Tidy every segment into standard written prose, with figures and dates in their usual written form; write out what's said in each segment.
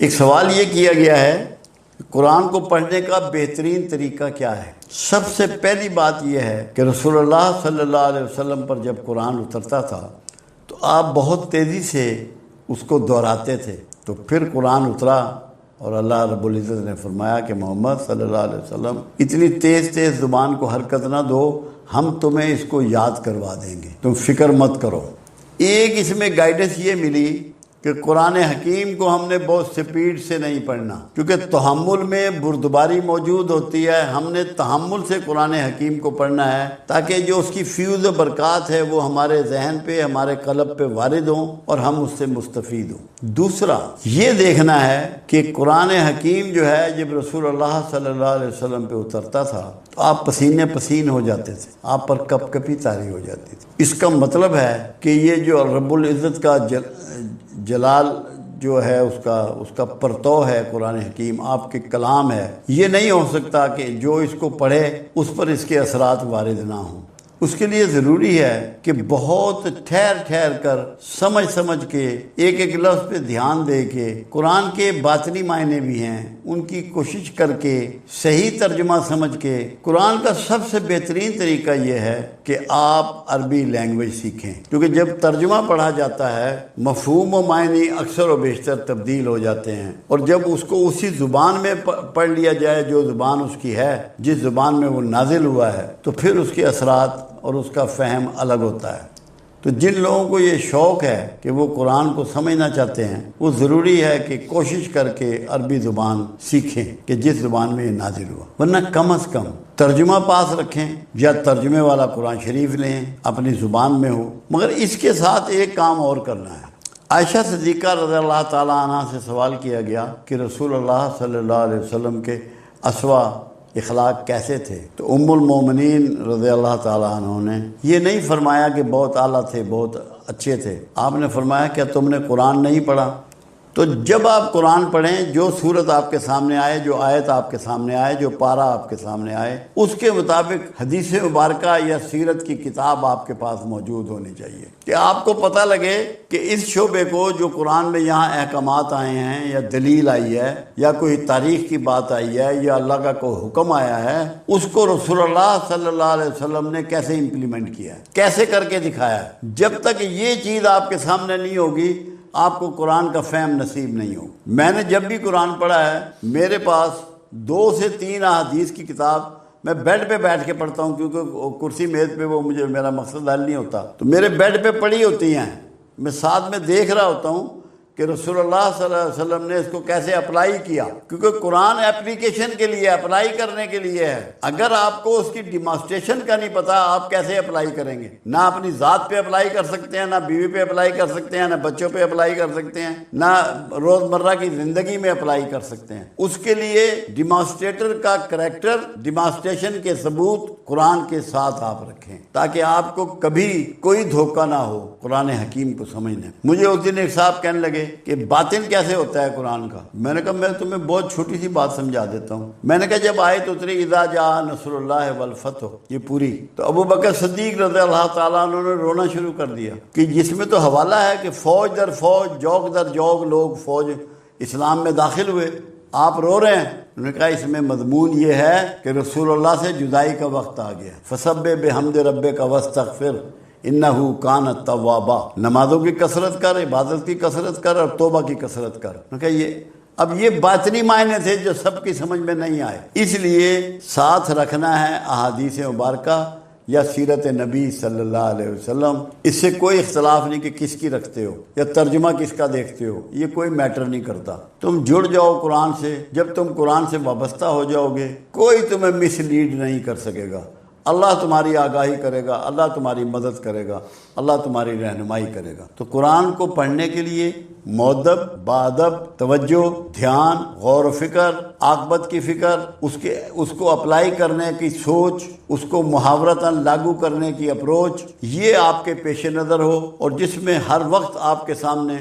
ایک سوال یہ کیا گیا ہے کہ قرآن کو پڑھنے کا بہترین طریقہ کیا ہے؟ سب سے پہلی بات یہ ہے کہ رسول اللہ صلی اللہ علیہ وسلم پر جب قرآن اترتا تھا تو آپ بہت تیزی سے اس کو دہراتے تھے، تو پھر قرآن اترا اور اللہ رب العزت نے فرمایا کہ محمد صلی اللہ علیہ وسلم اتنی تیز زبان کو حرکت نہ دو، ہم تمہیں اس کو یاد کروا دیں گے، تم فکر مت کرو۔ ایک اس میں گائیڈنس یہ ملی کہ قرآن حکیم کو ہم نے بہت سپیڈ سے نہیں پڑھنا، کیونکہ تحمل میں بردباری موجود ہوتی ہے۔ ہم نے تحمل سے قرآن حکیم کو پڑھنا ہے تاکہ جو اس کی فیوز و برکات ہے وہ ہمارے ذہن پہ، ہمارے قلب پہ وارد ہوں اور ہم اس سے مستفید ہوں۔ دوسرا یہ دیکھنا ہے کہ قرآن حکیم جو ہے جب رسول اللہ صلی اللہ علیہ وسلم پہ اترتا تھا تو آپ پسینے پسین ہو جاتے تھے، آپ پر کپ کپی طاری ہو جاتی تھی۔ اس کا مطلب ہے کہ یہ جو رب العزت کا جلال جو ہے اس کا پرتو ہے، قرآن حکیم آپ کے کلام ہے، یہ نہیں ہو سکتا کہ جو اس کو پڑھے اس پر اس کے اثرات وارد نہ ہوں۔ اس کے لیے ضروری ہے کہ بہت ٹھہر کر سمجھ کے ایک ایک لفظ پہ دھیان دے کے قرآن کے باطنی معنی بھی ہیں ان کی کوشش کر کے صحیح ترجمہ سمجھ کے۔ قرآن کا سب سے بہترین طریقہ یہ ہے کہ آپ عربی لینگویج سیکھیں، کیونکہ جب ترجمہ پڑھا جاتا ہے مفہوم و معنی اکثر و بیشتر تبدیل ہو جاتے ہیں، اور جب اس کو اسی زبان میں پڑھ لیا جائے جو زبان اس کی ہے، جس زبان میں وہ نازل ہوا ہے، تو پھر اس کے اثرات اور اس کا فہم الگ ہوتا ہے۔ تو جن لوگوں کو یہ شوق ہے کہ وہ قرآن کو سمجھنا چاہتے ہیں، وہ ضروری ہے کہ کوشش کر کے عربی زبان سیکھیں کہ جس زبان میں یہ نازل ہوا، ورنہ کم از کم ترجمہ پاس رکھیں یا ترجمے والا قرآن شریف لیں، اپنی زبان میں ہو۔ مگر اس کے ساتھ ایک کام اور کرنا ہے۔ عائشہ صدیقہ رضی اللہ تعالیٰ عنہ سے سوال کیا گیا کہ رسول اللہ صلی اللہ علیہ وسلم کے اسوا اخلاق کیسے تھے؟ تو ام المومنین رضی اللہ تعالیٰ عنہ نے یہ نہیں فرمایا کہ بہت اعلیٰ تھے، بہت اچھے تھے۔ آپ نے فرمایا کیا تم نے قرآن نہیں پڑھا؟ تو جب آپ قرآن پڑھیں، جو صورت آپ کے سامنے آئے، جو آیت آپ کے سامنے آئے، جو پارہ آپ کے سامنے آئے، اس کے مطابق حدیث مبارکہ یا سیرت کی کتاب آپ کے پاس موجود ہونی چاہیے کہ آپ کو پتہ لگے کہ اس شعبے کو جو قرآن میں یہاں احکامات آئے ہیں یا دلیل آئی ہے یا کوئی تاریخ کی بات آئی ہے یا اللہ کا کوئی حکم آیا ہے، اس کو رسول اللہ صلی اللہ علیہ وسلم نے کیسے امپلیمنٹ کیا ہے، کیسے کر کے دکھایا ہے۔ جب تک یہ چیز آپ کے سامنے نہیں ہوگی آپ کو قرآن کا فہم نصیب نہیں ہو۔ میں نے جب بھی قرآن پڑھا ہے، میرے پاس 2 سے 3 احادیث کی کتاب میں بیڈ پہ بیٹھ کے پڑھتا ہوں، کیونکہ کرسی میز پہ وہ مجھے میرا مقصد حل نہیں ہوتا، تو میرے بیڈ پہ پڑھی ہوتی ہیں، میں ساتھ میں دیکھ رہا ہوتا ہوں کہ رسول اللہ صلی اللہ علیہ وسلم نے اس کو کیسے اپلائی کیا، کیونکہ قرآن اپلیکیشن کے لیے، اپلائی کرنے کے لیے ہے۔ اگر آپ کو اس کی ڈیمانسٹریشن کا نہیں پتا، آپ کیسے اپلائی کریں گے؟ نہ اپنی ذات پہ اپلائی کر سکتے ہیں، نہ بیوی پہ اپلائی کر سکتے ہیں، نہ بچوں پہ اپلائی کر سکتے ہیں، نہ روزمرہ کی زندگی میں اپلائی کر سکتے ہیں۔ اس کے لیے ڈیمانسٹریٹر کا کریکٹر، ڈیمانسٹریشن کے ثبوت قرآن کے ساتھ آپ رکھیں تاکہ آپ کو کبھی کوئی دھوکہ نہ ہو قرآن حکیم کو سمجھنے۔ مجھے اس دن ایک صاحب کہنے لگے کہ باطن کیسے ہوتا ہے قرآن کا؟ میں نے کہا میں تمہیں بہت چھوٹی سی بات سمجھا دیتا ہوں۔ میں نے کہا جب آیت اتری اذا جاء نصر اللہ والفتح، یہ پوری، تو ابو بکر صدیق رضی اللہ تعالیٰ عنہ نے رونا شروع کر دیا کہ جس میں تو حوالہ ہے کہ فوج در فوج، جوگ در جوگ لوگ فوج اسلام میں داخل ہوئے، آپ رو رہے ہیں۔ انہوں نے کہا اس میں مضمون یہ ہے کہ رسول اللہ سے جدائی کا وقت آ گیا، فسبح بحمد ربک واستغفر انہ کان توابا، نمازوں کی کثرت کر، عبادت کی کثرت کر اور توبہ کی کثرت کر۔ کہ یہ باطنی معنی تھے جو سب کی سمجھ میں نہیں آئے، اس لیے ساتھ رکھنا ہے احادیث مبارکہ یا سیرت نبی صلی اللہ علیہ وسلم۔ اس سے کوئی اختلاف نہیں کہ کس کی رکھتے ہو یا ترجمہ کس کا دیکھتے ہو، یہ کوئی میٹر نہیں کرتا۔ تم جڑ جاؤ قرآن سے، جب تم قرآن سے وابستہ ہو جاؤ گے کوئی تمہیں مس لیڈ نہیں کر سکے گا۔ اللہ تمہاری آگاہی کرے گا، اللہ تمہاری مدد کرے گا، اللہ تمہاری رہنمائی کرے گا۔ تو قرآن کو پڑھنے کے لیے مؤدب، باادب، توجہ، دھیان، غور و فکر، عاقبت کی فکر، اس کو اپلائی کرنے کی سوچ، اس کو محاورتاً لاگو کرنے کی اپروچ، یہ آپ کے پیش نظر ہو، اور جس میں ہر وقت آپ کے سامنے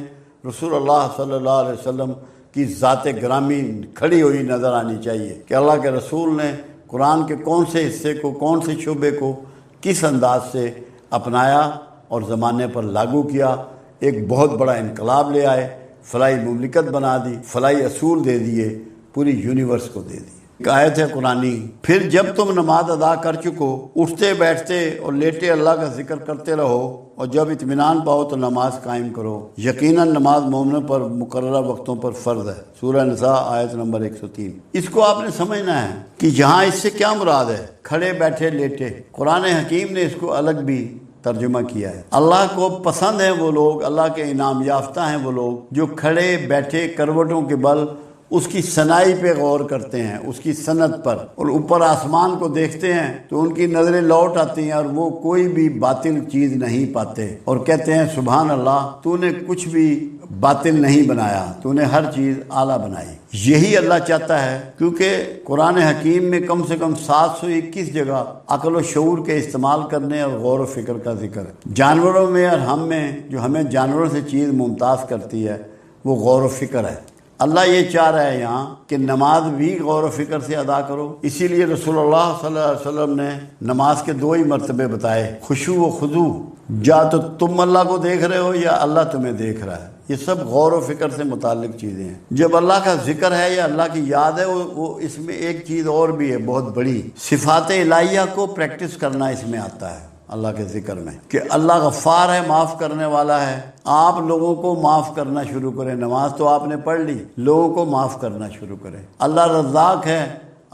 رسول اللہ صلی اللہ علیہ وسلم کی ذات گرامی کھڑی ہوئی نظر آنی چاہیے کہ اللہ کے رسول نے قرآن کے کون سے حصے کو، کون سے شعبے کو کس انداز سے اپنایا اور زمانے پر لاگو کیا، ایک بہت بڑا انقلاب لے آئے۔ فلائی مملکت بنا دی، فلائی اصول دے دیے، پوری یونیورس کو دے دی۔ ایک آیت ہے قرآنی، پھر جب تم نماز ادا کر چکو، اٹھتے بیٹھتے اور لیٹے اللہ کا ذکر کرتے رہو، اور جب اطمینان پاؤ تو نماز قائم کرو، یقیناً نماز مومنوں پر مقررہ وقتوں پر فرض ہے۔ سورہ نساء آیت نمبر 103۔ اس کو آپ نے سمجھنا ہے کہ یہاں اس سے کیا مراد ہے، کھڑے بیٹھے لیٹے۔ قرآن حکیم نے اس کو الگ بھی ترجمہ کیا ہے۔ اللہ کو پسند ہیں وہ لوگ، اللہ کے انعام یافتہ ہیں وہ لوگ جو کھڑے بیٹھے کروٹوں کے بل اس کی صنائی پہ غور کرتے ہیں، اس کی صنعت پر، اور اوپر آسمان کو دیکھتے ہیں تو ان کی نظریں لوٹ آتی ہیں اور وہ کوئی بھی باطل چیز نہیں پاتے، اور کہتے ہیں سبحان اللہ، تو نے کچھ بھی باطل نہیں بنایا، تو نے ہر چیز اعلیٰ بنائی۔ یہی اللہ چاہتا ہے، کیونکہ قرآن حکیم میں کم سے کم 721 جگہ عقل و شعور کے استعمال کرنے اور غور و فکر کا ذکر ہے۔ جانوروں میں اور ہم میں جو ہمیں جانوروں سے چیز ممتاز کرتی ہے وہ غور و فکر ہے۔ اللہ یہ چاہ رہا ہے یہاں کہ نماز بھی غور و فکر سے ادا کرو، اسی لیے رسول اللہ صلی اللہ علیہ وسلم نے نماز کے 2 ہی مرتبے بتائے، خشوع و خضوع، یا تو تم اللہ کو دیکھ رہے ہو یا اللہ تمہیں دیکھ رہا ہے۔ یہ سب غور و فکر سے متعلق چیزیں ہیں۔ جب اللہ کا ذکر ہے یا اللہ کی یاد ہے، وہ اس میں ایک چیز اور بھی ہے بہت بڑی، صفات الہیہ کو پریکٹس کرنا اس میں آتا ہے اللہ کے ذکر میں، کہ اللہ غفار ہے، معاف کرنے والا ہے۔ آپ لوگوں کو معاف کرنا شروع کریں، نماز تو آپ نے پڑھ لی، لوگوں کو معاف کرنا شروع کریں۔ اللہ رزاق ہے،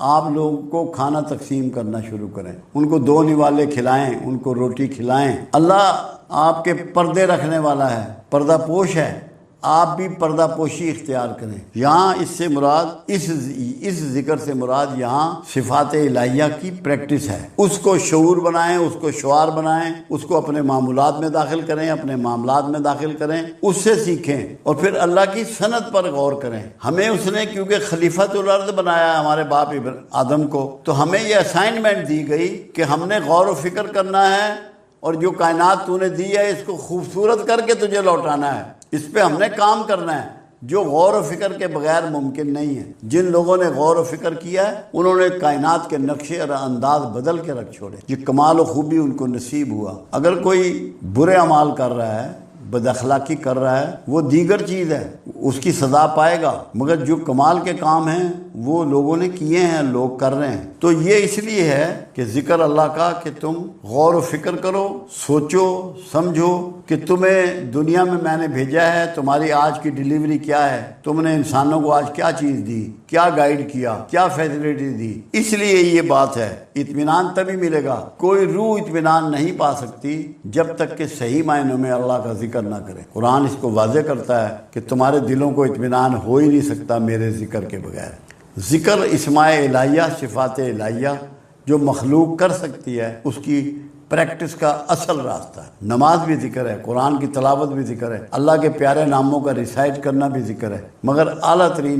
آپ لوگوں کو کھانا تقسیم کرنا شروع کریں، ان کو 2 نوالے کھلائیں، ان کو روٹی کھلائیں۔ اللہ آپ کے پردے رکھنے والا ہے، پردہ پوش ہے، آپ بھی پردہ پوشی اختیار کریں۔ یہاں اس سے مراد اس ذکر سے مراد یہاں صفات الہیہ کی پریکٹس ہے۔ اس کو شعور بنائیں، اس کو شعار بنائیں، اس کو اپنے معمولات میں داخل کریں، اپنے معاملات میں داخل کریں، اس سے سیکھیں، اور پھر اللہ کی صنعت پر غور کریں۔ ہمیں اس نے کیونکہ خلیفۃ الارض بنایا ہے ہمارے باپ آدم کو، تو ہمیں یہ اسائنمنٹ دی گئی کہ ہم نے غور و فکر کرنا ہے، اور جو کائنات تو نے دی ہے اس کو خوبصورت کر کے تجھے لوٹانا ہے، اس پہ ہم نے کام کرنا ہے، جو غور و فکر کے بغیر ممکن نہیں ہے۔ جن لوگوں نے غور و فکر کیا ہے انہوں نے کائنات کے نقشے اور انداز بدل کے رکھ چھوڑے، یہ کمال و خوبی ان کو نصیب ہوا۔ اگر کوئی برے اعمال کر رہا ہے، بد اخلاقی کر رہا ہے، وہ دیگر چیز ہے، اس کی سزا پائے گا، مگر جو کمال کے کام ہیں وہ لوگوں نے کیے ہیں، لوگ کر رہے ہیں۔ تو یہ اس لیے ہے کہ ذکر اللہ کا کہ تم غور و فکر کرو، سوچو سمجھو کہ تمہیں دنیا میں نے بھیجا ہے، تمہاری آج کی ڈیلیوری کیا ہے، تم نے انسانوں کو آج کیا چیز دی، کیا گائیڈ کیا، کیا فیسلٹی دی۔ اس لیے یہ بات ہے، اطمینان تبھی ملے گا۔ کوئی روح اطمینان نہیں پا سکتی جب تک کہ صحیح معنوں میں اللہ کا ذکر نہ کرے۔ قرآن اس کو واضح کرتا ہے کہ تمہارے دلوں کو اطمینان ہو ہی نہیں سکتا میرے ذکر کے بغیر۔ ذکر اسماء الہیہ، صفات الہیہ جو مخلوق کر سکتی ہے، اس کی پریکٹس کا اصل راستہ ہے۔ نماز بھی ذکر ہے، قرآن کی تلاوت بھی ذکر ہے، اللہ کے پیارے ناموں کا ریسائٹ کرنا بھی ذکر ہے، مگر اعلیٰ ترین